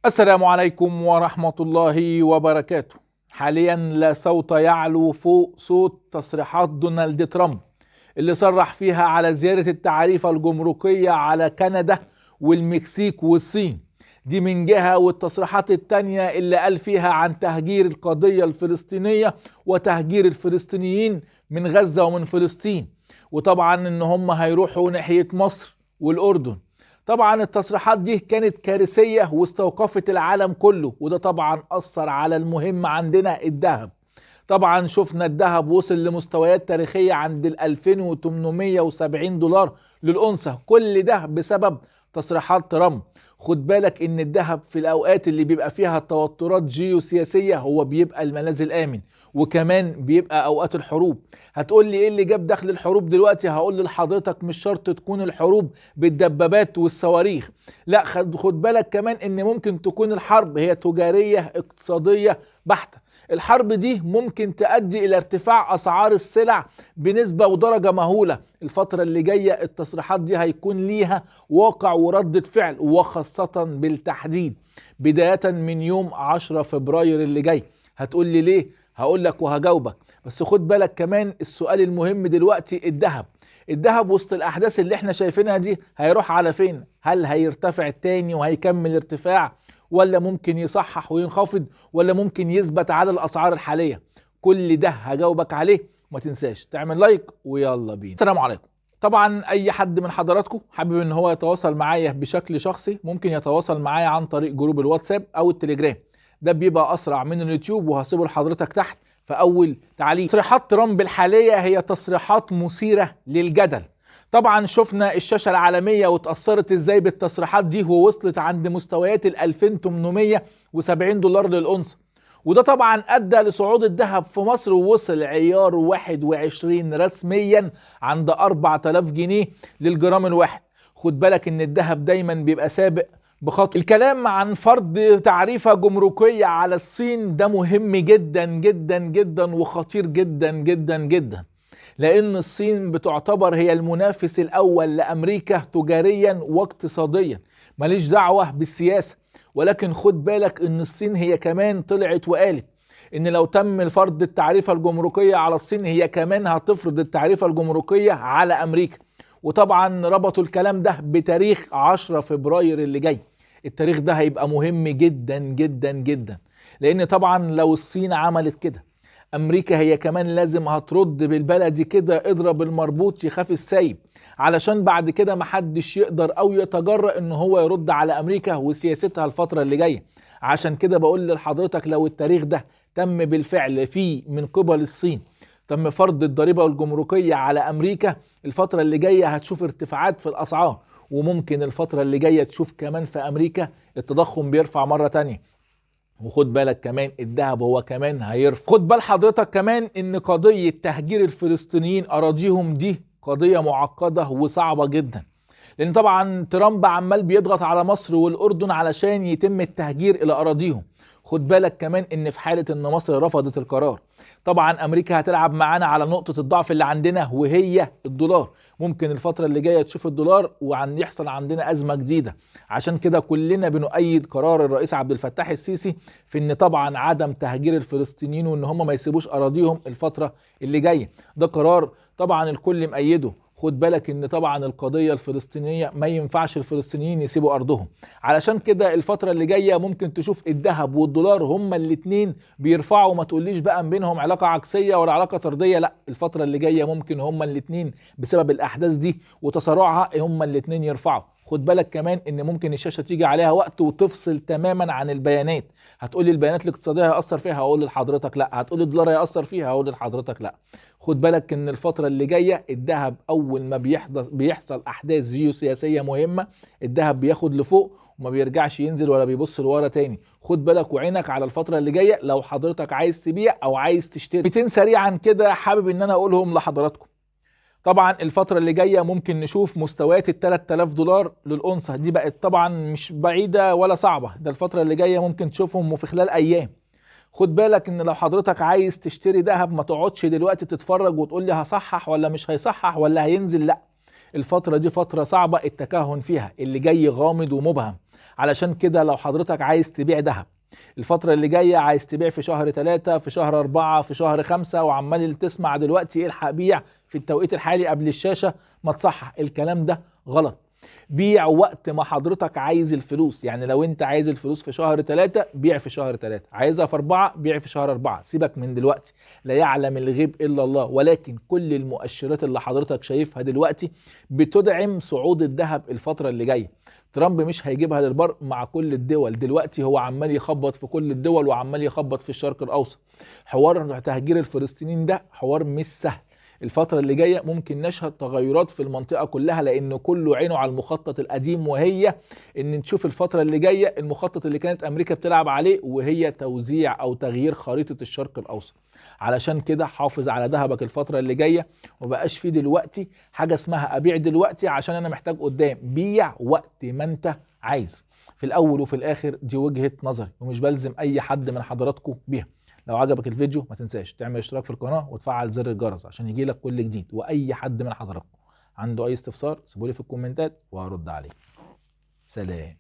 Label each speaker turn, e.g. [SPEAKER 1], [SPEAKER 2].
[SPEAKER 1] السلام عليكم ورحمة الله وبركاته. حاليا لا صوت يعلو فوق صوت تصريحات دونالد ترامب اللي صرح فيها على زيادة التعريفة الجمركية على كندا والمكسيك والصين. دي من جهة، والتصريحات التانية اللي قال فيها عن تهجير القضية الفلسطينية وتهجير الفلسطينيين من غزة ومن فلسطين، وطبعا ان هم هيروحوا ناحية مصر والأردن. طبعا التصريحات دي كانت كارثية واستوقفت العالم كله، وده طبعا أثر على المهم عندنا الذهب. طبعا شفنا الذهب وصل لمستويات تاريخية عند ال 2870 دولار للأونصة، كل ده بسبب تصريحات ترامب. خد بالك ان الذهب في الاوقات اللي بيبقى فيها توترات جيوسياسية هو بيبقى الملاذ الآمن، وكمان بيبقى اوقات الحروب. هتقول لي ايه اللي جاب دخل الحروب دلوقتي؟ هقول لحضرتك مش شرط تكون الحروب بالدبابات والصواريخ، لا، خد بالك كمان ان ممكن تكون الحرب هي تجارية اقتصادية بحتة. الحرب دي ممكن تؤدي الى ارتفاع اسعار السلع بنسبة ودرجة مهولة. الفترة اللي جاية التصريحات دي هيكون ليها واقع وردة فعل، وخاصة بالتحديد بداية من يوم 10 فبراير اللي جاي. هتقول لي ليه؟ هقول لك وهجاوبك، بس خد بالك كمان السؤال المهم دلوقتي الذهب وسط الاحداث اللي احنا شايفينها دي هيروح على فين؟ هل هيرتفع تاني وهيكمل ارتفاع، ولا ممكن يصحح وينخفض، ولا ممكن يثبت على الاسعار الحالية؟ كل ده هجاوبك عليه. وما تنساش تعمل لايك، ويلا بينا. السلام عليكم. طبعا اي حد من حضراتكم حابب ان هو يتواصل معايا بشكل شخصي ممكن يتواصل معايا عن طريق جروب الواتساب او التليجرام، ده بيبقى اسرع من اليوتيوب، وهسيبه لحضرتك تحت في اول تعليق. تصريحات ترامب الحالية هي تصريحات مثيرة للجدل. طبعا شفنا الشاشة العالمية واتأثرت ازاي بالتصريحات دي، ووصلت عند مستويات ال 2870 دولار للأونصة، وده طبعا ادى لصعود الذهب في مصر، ووصل عيار 21 رسميا عند 4000 جنيه للجرام الواحد. خد بالك ان الذهب دايما بيبقى سابق بخطوة. الكلام عن فرض تعريفة جمركية على الصين ده مهم جدا جدا جدا وخطير جدا جدا جدا، لان الصين بتعتبر هي المنافس الاول لامريكا تجاريا واقتصاديا، ماليش دعوة بالسياسة. ولكن خد بالك ان الصين هي كمان طلعت وقالت ان لو تم فرض التعريفة الجمركية على الصين هي كمان هتفرض التعريفة الجمركية على امريكا. وطبعا ربطوا الكلام ده بتاريخ 10 فبراير اللي جاي. التاريخ ده هيبقى مهم جدا جدا جدا، لان طبعا لو الصين عملت كده امريكا هي كمان لازم هترد بالبلدي كده، اضرب المربوط يخاف السايب، علشان بعد كده محدش يقدر او يتجرأ ان هو يرد على امريكا وسياستها الفترة اللي جاية. عشان كده بقول لحضرتك لو التاريخ ده تم بالفعل فيه من قبل الصين، تم فرض الضريبة الجمركية على امريكا، الفترة اللي جاية هتشوف ارتفاعات في الاسعار، وممكن الفترة اللي جاية تشوف كمان في امريكا التضخم بيرفع مرة تانية. وخد بالك كمان الذهب هو كمان هيرفع. خد بال حضرتك كمان ان قضية تهجير الفلسطينيين اراضيهم دي قضية معقدة وصعبة جدا، لان طبعا ترامب عمال بيضغط على مصر والاردن علشان يتم التهجير الى اراضيهم. خد بالك كمان ان في حالة ان مصر رفضت القرار، طبعا امريكا هتلعب معانا على نقطة الضعف اللي عندنا وهي الدولار. ممكن الفترة اللي جاية تشوف الدولار يحصل عندنا ازمة جديدة. عشان كده كلنا بنؤيد قرار الرئيس عبد الفتاح السيسي في ان طبعا عدم تهجير الفلسطينيين وان هم ما يسيبوش اراضيهم الفترة اللي جاية. ده قرار طبعا الكل مأيده. خد بالك ان طبعا القضية الفلسطينية ما ينفعش الفلسطينيين يسيبوا ارضهم. علشان كده الفترة اللي جاية ممكن تشوف الذهب والدولار هما الاتنين بيرفعوا. ما تقوليش بقى بينهم علاقة عكسية ولا علاقة طردية، لا، الفترة اللي جاية ممكن هما الاتنين بسبب الاحداث دي وتسارعها هما الاتنين يرفعوا. خد بالك كمان ان ممكن الشاشة تيجي عليها وقت وتفصل تماما عن البيانات. هتقولي البيانات الاقتصادية هيأثر فيها، هقول لحضرتك لا. هتقولي الدولار هيأثر فيها، هقول لحضرتك لا. خد بالك ان الفترة اللي جاية الذهب اول ما بيحصل احداث جيوسياسية مهمة الذهب بياخد لفوق وما بيرجعش ينزل ولا بيبص لورا تاني. خد بالك وعينك على الفترة اللي جاية لو حضرتك عايز تبيع او عايز تشتري. 200 سريعا كده حابب ان انا اقولهم لحضراتكم. طبعا الفترة اللي جاية ممكن نشوف مستويات ال 3000 دولار للأونصة، دي بقت طبعا مش بعيدة ولا صعبة، ده الفترة اللي جاية ممكن تشوفهم وفي خلال ايام. خد بالك ان لو حضرتك عايز تشتري ذهب ما تقعدش دلوقتي تتفرج وتقول لي هصحح ولا مش هيصحح ولا هينزل، لا. الفترة دي فترة صعبة التكهن فيها، اللي جاي غامض ومبهم. علشان كده لو حضرتك عايز تبيع ذهب الفترة اللي جاية، عايز تبيع في شهر 3 في شهر 4 في شهر 5 وعمال تسمع دلوقتي الحق بيع في التوقيت الحالي قبل الشاشة، ما تصحح الكلام ده غلط. بيع وقت ما حضرتك عايز الفلوس. يعني لو انت عايز الفلوس في شهر 3 بيع في شهر 3، عايزها في 4 بيع في شهر 4. سيبك من دلوقتي، لا يعلم الغيب الا الله، ولكن كل المؤشرات اللي حضرتك شايفها دلوقتي بتدعم صعود الذهب الفترة اللي جاية. ترامب مش هيجيبها للبر مع كل الدول، دلوقتي هو عمال يخبط في كل الدول وعمال يخبط في الشرق الاوسط. حوار تهجير الفلسطينيين ده حوار مش سهل. الفترة اللي جاية ممكن نشهد تغيرات في المنطقة كلها، لأن كله عينه على المخطط القديم، وهي إن نشوف الفترة اللي جاية المخطط اللي كانت أمريكا بتلعب عليه، وهي توزيع أو تغيير خريطة الشرق الأوسط. علشان كده حافظ على ذهبك الفترة اللي جاية، ومبقاش فيه دلوقتي حاجة اسمها أبيع دلوقتي عشان أنا محتاج قدام. بيع وقت ما أنت عايز. في الأول وفي الآخر دي وجهة نظري، ومش بلزم أي حد من حضراتكم بيها. لو عجبك الفيديو ما تنساش تعمل اشتراك في القناة وتفعل زر الجرس عشان يجيلك كل جديد. واي حد من حضراتكم عنده اي استفسار سيبولي في الكومنتات وهرد عليه. سلام.